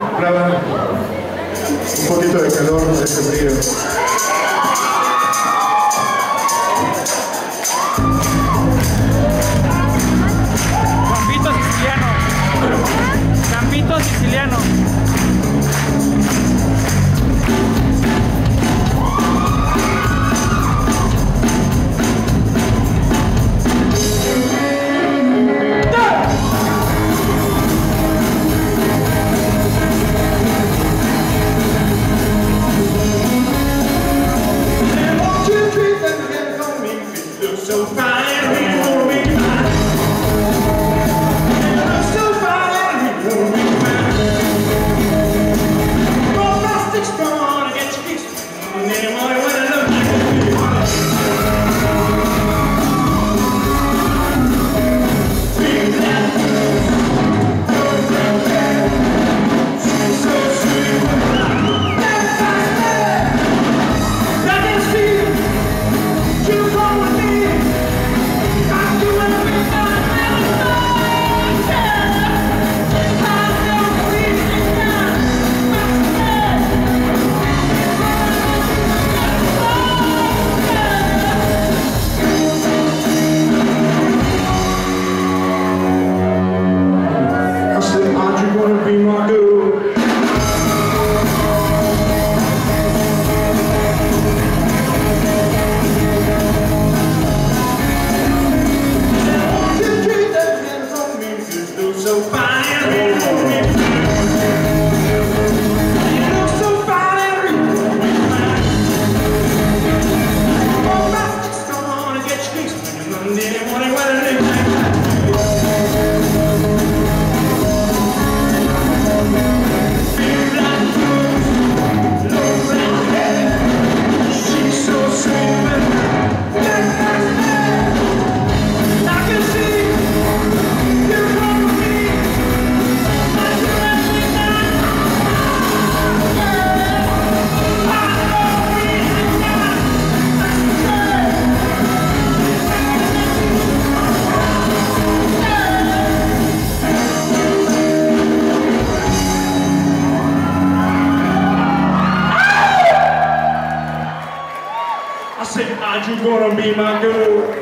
Graban un poquito de calor de este frío. Campito siciliano. Campito siciliano. So fine, we won't be fine. So fine, we won't be fine. Oh, plastic's gonna get you fixed. Anymore, when I look like so sweet. I can see you come with me. Be my girl. You treat that man from me, you look so fine, you look so fine, oh, plastic's gonna get you fixed Monday morning when I live like that. I said, aren't you gonna be my girl?